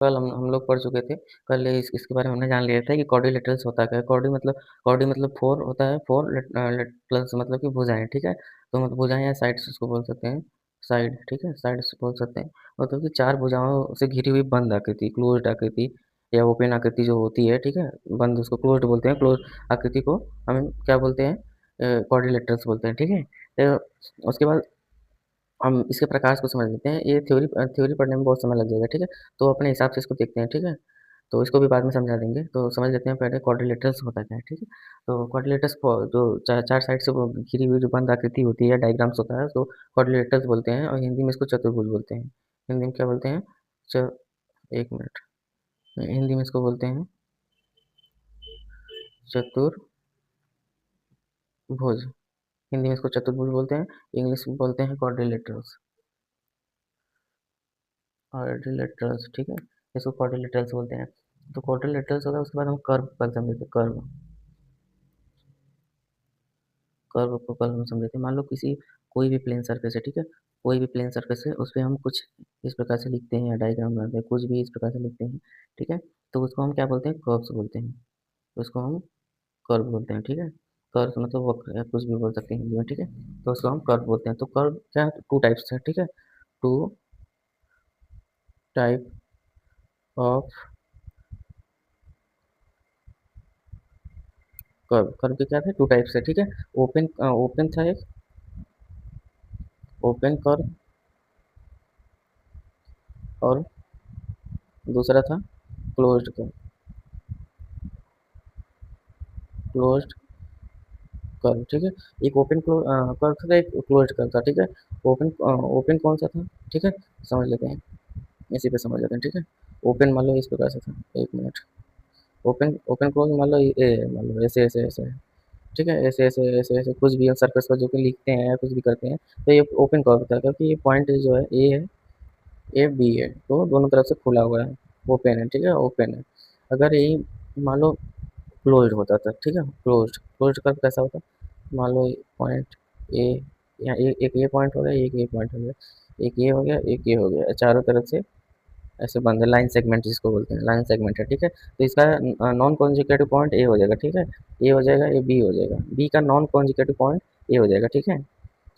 कल हम लोग पढ़ चुके थे। कल इसके बारे में हमने जान लिया था कि क्वाड्रिलेटरल्स होता क्या है। क्वाड्री मतलब 4 होता है, 4 लेट प्लस मतलब कि भुजाएँ, ठीक है? तो मतलब भुजाएँ या साइड्स उसको बोल सकते हैं, साइड, ठीक है? साइड्स बोल सकते हैं। मतलब कि 4 भुजाओं से घिरी हुई बंद आकृति, क्लोज़्ड आकृति या ओपन आकृति जो होती है, ठीक है? बंद उसको क्लोज़्ड बोलते हैं, क्लोज़ आकृति को हम क्या बोलते हैं? क्वाड्रिलेटरल्स बोलते हैं, ठीक है? उसके बाद हम इसके प्रकाश को समझ लेते हैं। ये थ्योरी पढ़ने में बहुत समय लग जाएगा, ठीक है? तो अपने हिसाब से इसको देखते हैं, ठीक है? तो इसको भी बाद में समझा देंगे। तो समझ लेते हैं पहले क्वाड्रिलेटरल्स होता क्या है, ठीक है? तो क्वाड्रिलेटरल्स को जो चार साइड से वो घिरी हुई जो बंद आकृति होती है, डायग्राम्स होता है, उसको क्वाड्रिलेटरल्स बोलते हैं और हिंदी में इसको चतुर्भुज बोलते हैं। हिंदी में क्या बोलते हैं? च 1 मिनट। हिंदी में इसको बोलते हैं चतुर्भुज। हिंदी में इसको चतुर्भुज बोलते हैं, इंग्लिश में बोलते हैं क्वाड्रिलेटरल्स। क्वाड्रिलेटरल्स, ठीक है? इसको क्वाड्रिलेटरल्स बोलते हैं। तो क्वाड्रिलेटरल्स होगा, उसके बाद हम कर्व कल समझे थे, कर्व। कर्व को कल हम समझे थे। मान लो किसी कोई भी प्लेन सरफेस है, ठीक है? कोई भी प्लेन सरफेस है, उस पे हम कुछ इस प्रकार से लिखते हैं या डायग्राम बनाते हैं, कुछ भी इस प्रकार से लिखते हैं, ठीक है? तो उसको हम क्या बोलते हैं? कर्व्स बोलते हैं। उसको हम कर्व बोलते हैं, ठीक है? कर्व मतलब वक्र या कुछ भी बोल सकते हैं हिंदी में, ठीक है? तो उसको हम कर्व बोलते हैं। तो कर्व क्या है? 2 टाइप्स है, ठीक है? 2 टाइप ऑफ कर्व। कर्व के क्या थे? 2 टाइप्स है, ठीक है? ओपन ओपन था एक, ओपन कर्व, और दूसरा था क्लोज्ड कर्व। क्लोज्ड कर्व, ठीक है? एक ओपन कर्व था, एक क्लोज्ड कर्व था, ठीक है? ओपन कौन सा था, ठीक है? समझ लेते हैं, इसी पे समझ लेते हैं, ठीक है? ओपन मान लो इस प्रकार से था, 1 मिनट। ओपन ओपन क्लोज मान लो मान लो ऐसे ऐसे ऐसे है, ठीक है? ऐसे ऐसे ऐसे ऐसे कुछ भी हम सर्कस पर जो कि लिखते हैं या कुछ भी करते हैं, तो ये ओपन कर्व होता है, क्योंकि ये पॉइंट जो है ए है, ए बी है, तो दोनों तरफ से खुला हुआ है, ओपन है, ठीक है? ओपन है। अगर यही मान लो क्लोज्ड होता था, ठीक है? क्लोज्ड क्लोज्ड कर्व कैसा होता? मान लो पॉइंट ए, यहाँ एक ये पॉइंट हो गया, एक ये पॉइंट हो गया, एक ये हो गया, एक ये हो गया, चारों तरफ से ऐसे बंद है, लाइन सेगमेंट जिसको बोलते हैं, लाइन सेगमेंट है, ठीक है? तो इसका नॉन कॉन्जिक्यूटिव पॉइंट ए हो जाएगा, ठीक है? ए हो जाएगा, ए बी हो जाएगा, बी का नॉन कॉन्जिक्यूटिव पॉइंट ए हो जाएगा, ठीक है?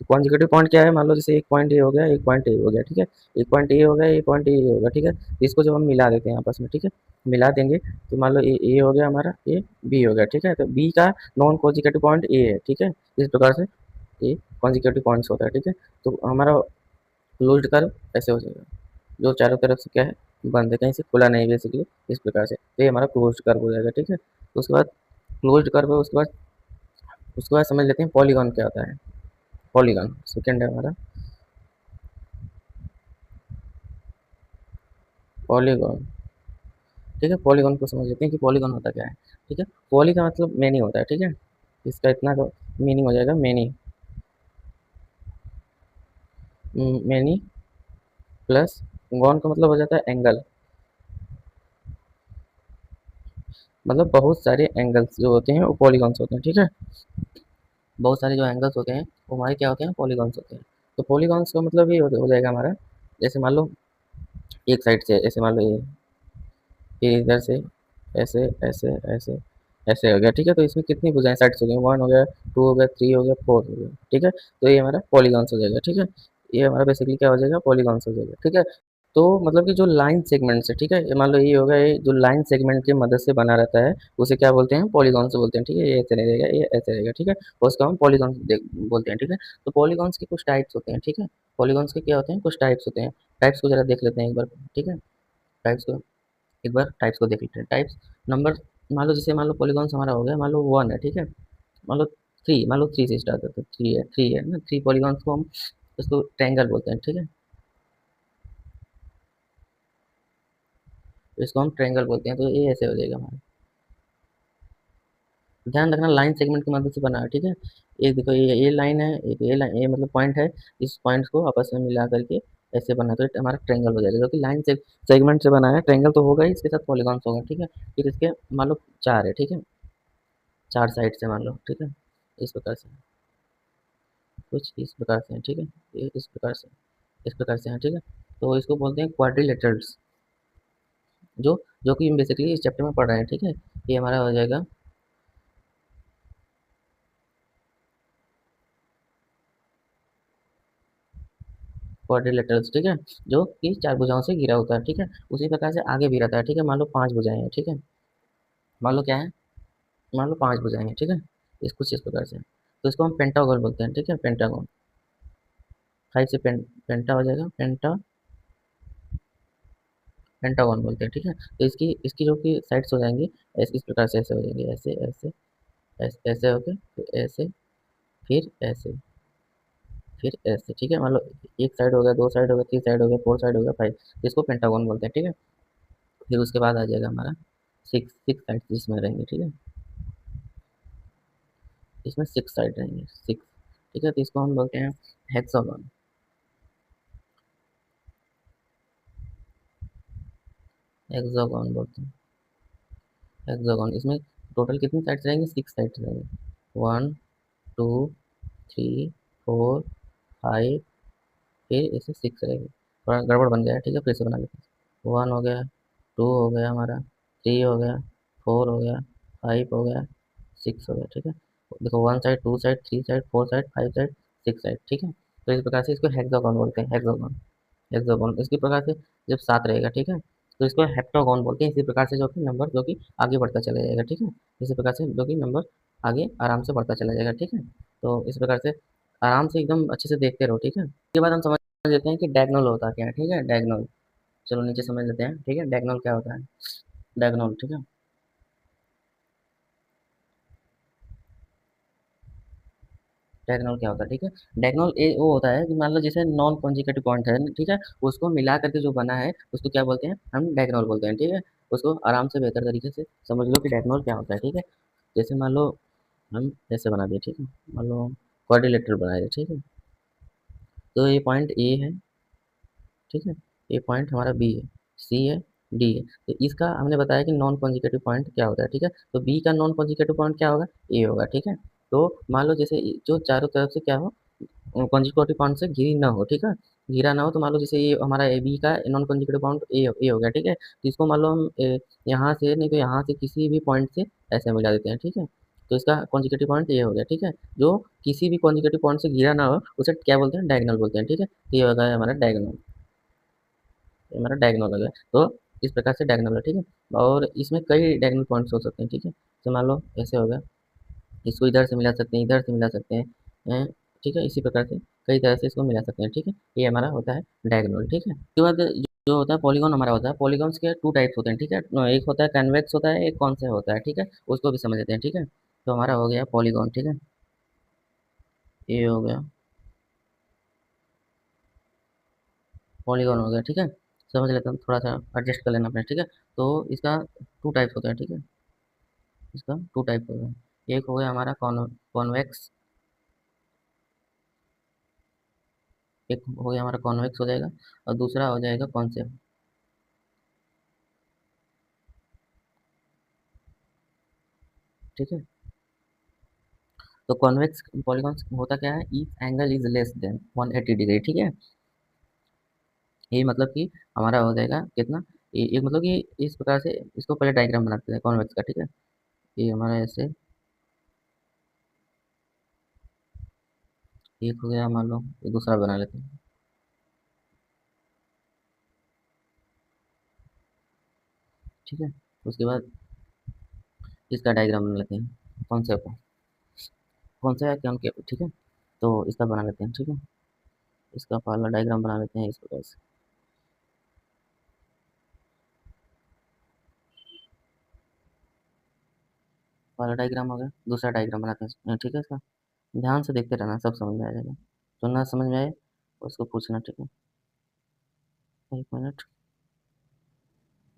तो कॉन्जिक्यूटिव पॉइंट क्या है? मान लो जैसे एक पॉइंट ए हो गया, एक पॉइंट ए हो गया, ठीक है? एक पॉइंट ए हो गया, एक पॉइंट ए हो गया, ठीक है? तो इसको जब हम मिला देते हैं आपस में, ठीक है? मिला देंगे, तो मान लो ए हो गया हमारा, ए बी हो गया, ठीक है? तो बी का नॉन कॉन्जिक्यूटिव पॉइंट ए है, ठीक है? इस प्रकार से ये कॉन्जिक्यूटिव पॉइंट्स होता है, ठीक है? तो हमारा क्लोज्ड कर्व ऐसे हो जाएगा, जो चारों तरफ से क्या है? बंद है, कहीं से खुला नहीं है बेसिकली, इस प्रकार से। तो ये हमारा क्लोज्ड कर्व हो जाएगा, ठीक है? तो उसके बाद क्लोज्ड कर्व है, उसके बाद समझ लेते हैं पॉलीगॉन क्या होता है। पॉलीगॉन सेकेंड है हमारा, पॉलीगॉन, ठीक है? पॉलीगॉन को समझ लेते हैं कि पॉलीगॉन होता क्या है, ठीक है? पॉली का मतलब मैनी होता है, ठीक है? इसका इतना मीनिंग हो जाएगा, मैनी। मैनी प्लस गॉन का मतलब हो जाता है एंगल, मतलब बहुत सारे एंगल्स जो होते हैं वो पॉलीगॉन्स होते हैं, ठीक है? बहुत सारे जो एंगल्स होते हैं वो हमारे क्या होते हैं? पॉलीगॉन्स होते हैं। तो पॉलीगॉन्स का मतलब ये हो जाएगा हमारा, जैसे मान लो एक साइड से ऐसे मान लो ये इधर से ऐसे ऐसे ऐसे ऐसे हो गया, ठीक है? तो इसमें कितनी भुजाएं साइड्स हो गई? 1 हो गया, 2 हो गया, 3 हो गया, 4 हो गया, ठीक है? तो ये हमारा पॉलीगॉन्स हो जाएगा, ठीक है? ये हमारा बेसिकली क्या हो जाएगा? पॉलीगॉन्स हो जाएगा, ठीक है? तो मतलब कि जो लाइन सेगमेंट्स है, ठीक है? ये मान लो ये होगा, ये जो लाइन सेगमेंट की मदद से बना रहता है उसे क्या बोलते हैं? पॉलीगॉन्स बोलते हैं, ठीक है? ये ऐसे नहीं रहेगा, ये ऐसे रहेगा, ठीक है? और उसको हम पॉलीगॉन्स बोलते हैं, ठीक है? तो पॉलीगॉन्स के कुछ टाइप्स होते हैं, ठीक है? पॉलीगॉन्स के क्या होते हैं? कुछ टाइप्स होते हैं। टाइप्स को जरा देख लेते हैं एक बार, ठीक है? टाइप्स को एक बार टाइप्स को देख लेते हैं। टाइप्स नंबर, मान लो जैसे मान लो पॉलीगॉन्स हमारा हो गया, मान लो 1 है, ठीक है? मान लो 3, मान लो 3 से स्टार्ट होता है, 3 है ना? 3 पॉलीगॉन्स को हम उसको ट्रायंगल बोलते हैं, ठीक है? तो इसको हम ट्रायंगल बोलते हैं, तो ये ऐसे हो जाएगा हमारा। ध्यान रखना लाइन सेगमेंट की मदद से बना है, ठीक है? एक देखो ये लाइन है, एक ये लाइन, ये मतलब पॉइंट है, इस पॉइंट्स को आपस में मिला करके ऐसे बना, तो ये हमारा ट्रायंगल हो जाएगा, जो कि लाइन से सेगमेंट से बना है। ट्रायंगल तो होगा ही, इसके साथ पॉलीगॉन्स होगा, ठीक है? फिर इसके मान लो 4 है, ठीक है? 4 साइड से मान लो, ठीक है? इस प्रकार से, कुछ इस प्रकार से है, ठीक है? ये इस प्रकार से हैं, ठीक है? तो इसको बोलते हैं क्वाड्रिलेटरल्स। जो कि हम बेसिकली इस चैप्टर में पढ़ रहे हैं, ठीक है। ये हमारा हो जाएगा क्वाड्रिलेटरल्स, ठीक है, जो कि चार भुजाओं से घिरा होता है, ठीक है। उसी प्रकार से आगे भी रहता है, ठीक है। मान लो पांच भुजाएं हैं, ठीक है। मान लो क्या है, मान लो पांच भुजाएं हैं, ठीक है। इस कुछ इस प्रकार से, तो इसको हम पेंटागोन बोलते हैं, ठीक है, पेंटागोन। फाइव से पेंटा हो जाएगा, पेंटागन बोलते हैं, ठीक है। तो इसकी इसकी जो कि साइड्स हो जाएंगी ऐसे, इस प्रकार से ऐसे हो जाएंगे, ऐसे ऐसे ऐसे होके फिर ऐसे, फिर ऐसे, फिर ऐसे, ठीक है। मान लो एक साइड हो गया, दो साइड हो गया, तीन साइड हो गया, फोर साइड हो गया, फाइव, इसको पेंटागन बोलते हैं, ठीक है। फिर उसके बाद आ जाएगा हमारा सिक्स, सिक्स साइड जिसमें रहेंगे, ठीक है। इसमें सिक्स साइड रहेंगे, सिक्स, ठीक है। तो इसको हम बोलते हैं हेक्सागन, हेक्सागन बोलते हैं, हेक्सागन। इसमें टोटल कितनी साइड्स रहेंगे, सिक्स साइड्स रहेंगे। One, two, three, four, five, फिर इसे सिक्स रहेगी। थोड़ा गड़बड़ बन गया है, ठीक है, फिर से बना लेते हैं। वन हो गया, टू हो गया हमारा, थ्री हो गया, फोर हो गया, फाइव हो गया, सिक्स हो गया, ठीक है। देखो one side, two side, three side, four side, five side, six side, ठीक है। तो इस प्रकार से इसको हेक्सागोन बोलते हैं, हेक्सागोन, हेक्सागोन। इसी प्रकार से जब सात रहेगा, ठीक है, तो इसको हेप्टागोन बोलते हैं। इसी प्रकार से जो कि नंबर जो कि आगे बढ़ता चला जाएगा, ठीक है। इसी प्रकार से जो कि नंबर आगे आराम से बढ़ता चला जाएगा, ठीक है। तो इस प्रकार से आराम से एकदम अच्छे से देखते रहो, ठीक है। उसके बाद हम समझ लेते हैं कि डायगोनल होता क्या है, ठीक है, डायगोनल। चलो नीचे समझ लेते हैं, ठीक है, डायगोनल क्या होता है, डायगोनल, ठीक है। डायगोनल क्या होता है, ठीक है। डायगोनल ये वो होता है कि मान लो जैसे नॉन कॉन्जिक्यूटिव पॉइंट है, ठीक है, उसको मिला करके जो बना है उसको क्या बोलते हैं, हम डायगोनल बोलते हैं, ठीक है। उसको आराम से बेहतर तरीके से समझ लो कि डायगोनल क्या होता है, ठीक है। जैसे मान लो हम ऐसे बना दिए, ठीक है, मान लो क्वाड्रिलेटरल बना दिए, ठीक है। तो ये पॉइंट ए है, ठीक है, ये पॉइंट हमारा बी है, सी है, डी है। तो इसका हमने बताया कि नॉन कॉन्जिक्यूटिव पॉइंट क्या होता है, ठीक है। तो बी का नॉन कॉन्जिक्यूटिव पॉइंट क्या होगा, ए होगा, ठीक है। तो मान लो जैसे जो चारों तरफ से क्या हो, कॉन्जिक्यूटिव पॉइंट से घिरी ना हो, ठीक है, घिरा ना हो। तो मान लो जैसे ये हमारा ए बी का नॉन कॉन्जिक्यूटिव पॉइंट ए हो गया, ठीक है। तो इसको मान लो हम यहाँ से नहीं तो यहाँ से किसी भी पॉइंट से ऐसे मिला देते हैं, ठीक है। तो इसका कॉन्जिक्यूटिव पॉइंट ये हो गया, ठीक है। जो किसी भी कॉन्जिक्यूटिव पॉइंट से घिरा ना हो उसे क्या बोलते हैं, डायगोनल बोलते हैं, ठीक है। तो ये होगा हमारा डायगोनल, ये हमारा डायगोनल हो गया। तो इस प्रकार से डायगोनल है, ठीक है। और इसमें कई डायगोनल पॉइंट्स हो सकते हैं, ठीक है। तो मान लो ऐसे हो गया, इसको इधर से मिला सकते हैं, इधर से मिला सकते हैं, ठीक है। इसी प्रकार से कई तरह से इसको मिला सकते हैं, ठीक है। ये हमारा होता है डायगोनल, ठीक है। उसके बाद जो होता है पॉलीगॉन हमारा होता है, पॉलीगॉन्स के टू टाइप्स होते हैं, ठीक है। एक होता है कन्वेक्स होता है, एक कॉन्केव होता है, ठीक है। उसको भी समझ लेते हैं, ठीक है। तो हमारा हो गया पॉलीगॉन, ठीक है, ये हो गया पॉलीगॉन हो गया, ठीक है। समझ लेते हैं, थोड़ा सा एडजस्ट कर लेना अपने, ठीक है। तो इसका टू टाइप्स होते हैं, ठीक है, इसका टू टाइप हो गया। एक हो गया हमारा कॉन्वेक्स, एक हो गया हमारा कॉन्वेक्स हो जाएगा, और दूसरा हो जाएगा कॉन्केव, ठीक है। तो कॉन्वेक्स पॉलीगॉन होता क्या है, each angle is less than 180 degree, ठीक है। ये मतलब कि हमारा हो जाएगा कितना, ये मतलब कि इस प्रकार से इसको पहले डायग्राम बनाते हैं कॉन्वेक्स का, ठीक है। ये हमारा ऐसे एक हो गया, मान लो ये दूसरा बना लेते हैं, ठीक है। उसके बाद इसका डायग्राम बना लेते हैं, कौन सा है क्या उनके, ठीक है। तो इसका बना लेते हैं, ठीक है। इसका पहला डायग्राम बना लेते हैं इस प्रकार से, पहला डायग्राम हो गया, दूसरा डायग्राम बनाते हैं, ठीक है। इसका ध्यान से देखते रहना, सब समझ में आ जाएगा। जो ना समझ में आए उसको पूछना, ठीक है। एक मिनट,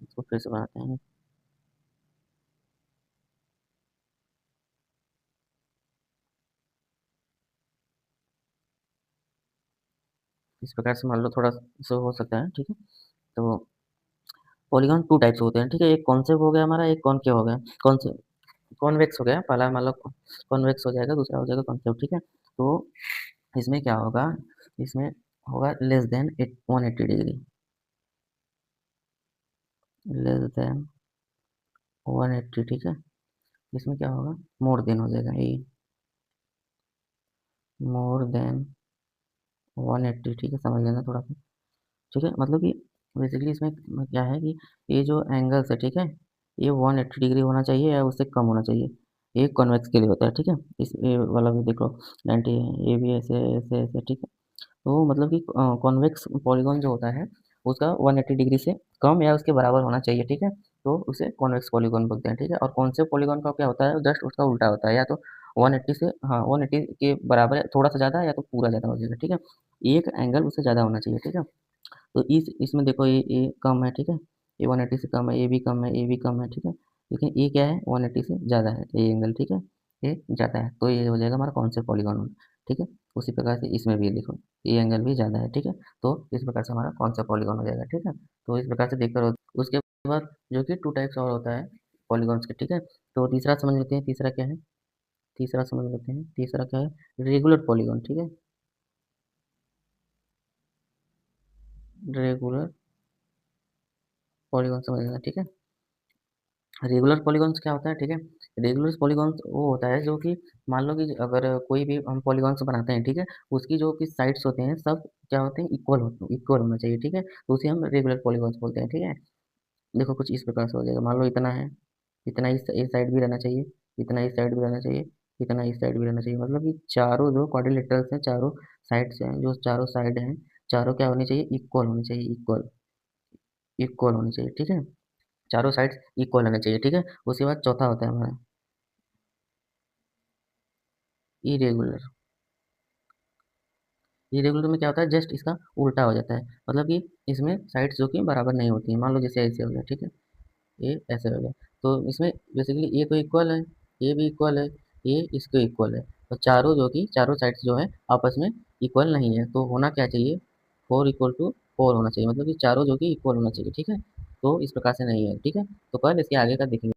इसको फिर से बनाते हैं। इस प्रकार से मान लो थोड़ा सा हो सकता है, ठीक है। तो पॉलीगॉन टू टाइप्स होते हैं, ठीक है। एक कॉन्केव हो गया हमारा, एक कॉनकेव हो गया। कॉन्केव, कॉन्वेक्स हो गया पहला, मान लो कॉन्वेक्स हो जाएगा, दूसरा हो जाएगा कॉन्केव, ठीक है। तो इसमें क्या होगा, इसमें होगा less than 180 degree, less than 180, ठीक है। इसमें क्या होगा, मोर देन हो जाएगा, ए मोर देन 180, ठीक है, समझ लेना थोड़ा सा, ठीक है। मतलब कि बेसिकली इसमें क्या है कि ये जो एंगल्स है, ठीक है, ये 180 डिग्री होना चाहिए या उससे कम होना चाहिए। ये कॉन्वेक्स के लिए होता है, ठीक है। इस ये वाला भी देखो 90, ये भी ऐसे ऐसे ऐसे, ठीक है। तो मतलब कि कॉन्वेक्स पॉलीगॉन जो होता है उसका 180 डिग्री से कम या उसके बराबर होना चाहिए, ठीक है। तो उसे कॉन्वेक्स पॉलीगॉन बोलते हैं, ठीक है। और कौन से पॉलीगॉन का क्या होता है, जस्ट उसका उल्टा होता है, या तो 180 से, हाँ 180 के बराबर है, थोड़ा सा ज़्यादा या तो पूरा ज़्यादा हो जाएगा, ठीक है। एक एंगल उससे ज़्यादा होना चाहिए, ठीक है। तो इसमें देखो ये कम है, ठीक है, ये 180 से कम है, ये भी कम है, ये भी कम है, ठीक है। लेकिन ये क्या है, 180 से ज़्यादा है ये एंगल, ठीक है, ये ज़्यादा है, तो ये हो जाएगा हमारा कौन सा पॉलीगॉन, ठीक है। उसी प्रकार से इसमें भी देखो ये एंगल भी ज़्यादा है, ठीक है। तो इस प्रकार से हमारा कौन सा पॉलीगॉन हो जाएगा, ठीक है। तो इस प्रकार से देखकर उसके बाद जो कि टू टाइप्स और होता है पॉलीगॉन्स के, ठीक है। तो तीसरा समझ लेते हैं, तीसरा क्या है, तीसरा समझ लेते हैं, तीसरा क्या है, रेगुलर पॉलीगॉन, ठीक है। रेगुलर पॉलीगॉन समझ लेना, ठीक है। रेगुलर पॉलीगॉन्स क्या होता है, ठीक है। रेगुलर पॉलीगॉन्स वो होता है जो कि मान लो कि अगर कोई भी हम पॉलीगॉन्स बनाते हैं, ठीक है, उसकी जो कि साइड्स होते हैं सब क्या होते हैं, इक्वल होना चाहिए, ठीक है। तो उसे हम रेगुलर पॉलीगॉन्स बोलते हैं, ठीक है। देखो कुछ इस प्रकार से हो जाएगा, मान लो इतना है, इतना इस साइड भी रहना चाहिए, इतना इस साइड भी रहना चाहिए, इतना इस साइड भी रहना चाहिए, मतलब कि चारों जो क्वाड्रिलेटरल्स हैं, चारों साइड्स हैं, जो चारों साइड हैं, चारों क्या होनी चाहिए, इक्वल होनी चाहिए, इक्वल इक्वल होनी चाहिए, ठीक है। चारों साइड्स इक्वल होने चाहिए, ठीक है। उसके बाद चौथा होता है हमारा इरेगुलर। इरेगुलर में क्या होता है, जस्ट इसका उल्टा हो जाता है, मतलब कि इसमें साइड्स जो कि बराबर नहीं होती हैं, मान लो जैसे ऐसे हो गया, ठीक है, ये ऐसे हो गया। तो इसमें बेसिकली ये तो इक्वल है, ये भी इक्वल है, ये इसको इक्वल है, और चारों जो कि चारों साइड्स जो है आपस में इक्वल नहीं है, तो होना क्या चाहिए, 4 = 4 होना चाहिए, मतलब कि चारों जो कि इक्वल होना चाहिए, ठीक है। तो इस प्रकार से नहीं है, ठीक है। तो कल इसके आगे का देखेंगे।